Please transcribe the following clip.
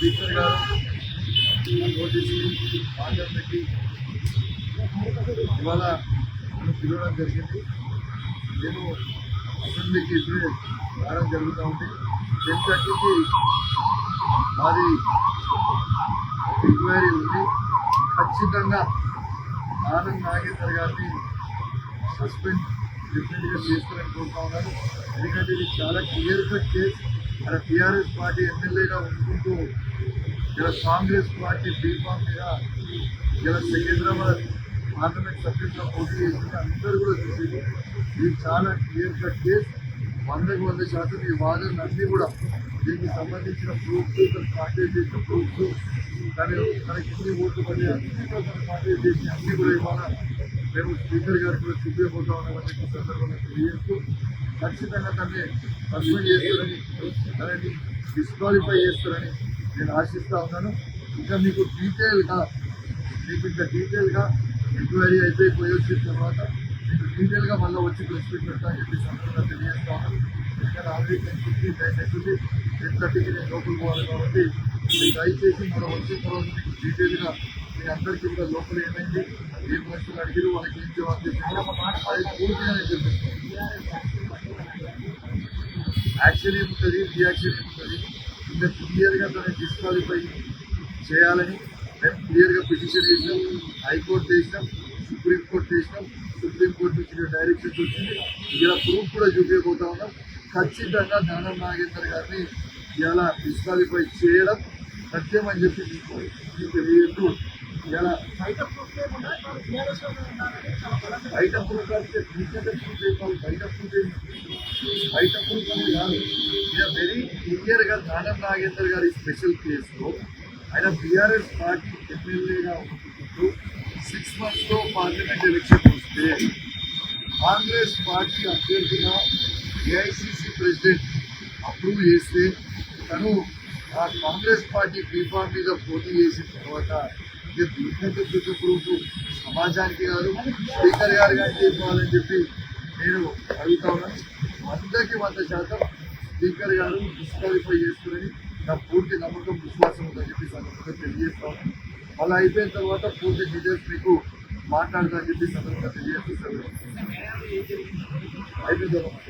Speaker గారు నోటీసులు order పెట్టి ఇవాళ నన్ను పిలవడం జరిగింది. నేను అసెంబ్లీకి ఇప్పుడే రావడం జరుగుతూ ఉంది. 10:30కి మాది ఎంక్వైరీ ఉంది. ఖచ్చితంగా ఆనంద్ నాగేందర్ గారిని సస్పెండ్ డెఫినెట్గా చేస్తారని కోరుతా ఉన్నాను. ఎందుకంటే ఇది చాలా క్లియర్ కట్ కేసు. మన టీఆర్ఎస్ పార్టీ ఎమ్మెల్యేగా ఉంటుకుంటూ ఇలా కాంగ్రెస్ పార్టీ బీఫామ్ మీద ఇలా సికింద్రాబాద్ పార్లమెంట్ సభ్యులుగా పోటీ చేసింది అందరూ కూడా చూసింది. ఇది చాలా క్లియర్ కట్ కేసు. 100% ఈ వాదనలు అన్నీ కూడా దీనికి సంబంధించిన ప్రూఫ్స్, పార్టీ చేసిన ప్రూఫ్స్, తనకి ఎన్ని ఓట్లు పడి అన్నింటిలో తన పార్టీ చేసి అన్నీ కూడా ఇవాళ మేము స్పీకర్ గారికి కూడా చూపించబోతా ఉన్నామని చెప్పి సందర్భంగా తెలియజేస్తూ ఖచ్చితంగా తనని సస్పెండ్ చేస్తారని, తనని డిస్క్వాలిఫై చేస్తారని నేను ఆశిస్తూ ఉన్నాను. ఇంకా మీకు డీటెయిల్గా ఎంక్వైరీ అయిపోయి వచ్చిన తర్వాత మీకు డీటెయిల్గా మళ్ళీ వచ్చి ప్రెస్ మీట్ పెడతా అని చెప్పి సందర్భంగా తెలియజేస్తా ఉన్నాను. ఎందుకంటే ఆల్రెడీ 10:30కి నేను లోపలికి పోవాలి కాబట్టి మీరు దయచేసి మనం వచ్చిన తర్వాత మీకు డీటెయిల్గా మీ అందరికీ కూడా లోపల ఏమైంది, ఏ ప్రశ్నలు అడిగారు, వాళ్ళకి ఏం జవాబు చేశారు అది పూర్తిగా నేను చెప్పిస్తాను. యాక్షన్ ఏముంటుంది, రియాక్షన్ ఏముంటుంది, ఇంకా క్లియర్గా తనని డిస్క్వాలిఫై చేయాలని మేము క్లియర్గా పిటిషన్ చేసినాం, హైకోర్టు చేసినాం, సుప్రీంకోర్టు చేసినాం. సుప్రీంకోర్టు నుంచి డైరెక్షన్స్ వచ్చింది. ఇలా ప్రూఫ్ కూడా చూపించబోతా ఉన్నాం. ఖచ్చితంగా దానం నాగేందర్ గారిని ఇలా డిస్క్వాలిఫై చేయడం సత్యం అని చెప్పి మీకు తెలియదు. ఇలా ఐటమ్ ప్రూఫ్ అంటే బయట ప్రూఫ్ అనేది కాదు. ఇక వెరీ క్లియర్గా దానం నాగేందర్ గారి స్పెషల్ కేసులో ఆయన బీఆర్ఎస్ పార్టీ ఎమ్మెల్యేగా ఉంటూ 6 monthsలో పార్లమెంట్ ఎలక్షన్ వస్తే కాంగ్రెస్ పార్టీ అభ్యర్థిగా ఏఐసిసి ప్రెసిడెంట్ అప్రూవ్ చేస్తే తను ఆ కాంగ్రెస్ పార్టీ బీఫామ్ మీద పోటీ చేసిన తర్వాత ఇక దీనికంటే పెద్ద ప్రూఫ్ సమాజానికి కాదు, స్పీకర్ గారి గారికి ఇవ్వాలని చెప్పి నేను అడుగుతా ఉన్నాను. 100% స్పీకర్ గారు డిస్క్వాలిఫై చేస్తారని నా పూర్తి నమ్మకం, విశ్వాసం ఉందని చెప్పి సందర్భంగా తెలియజేస్తా ఉన్నాను. అలా అయిపోయిన తర్వాత పూర్తి డీటెయిల్స్ మీకు మాట్లాడతా అని చెప్పి సందర్భంగా తెలియజేస్తాను. అయిపోయిన తర్వాత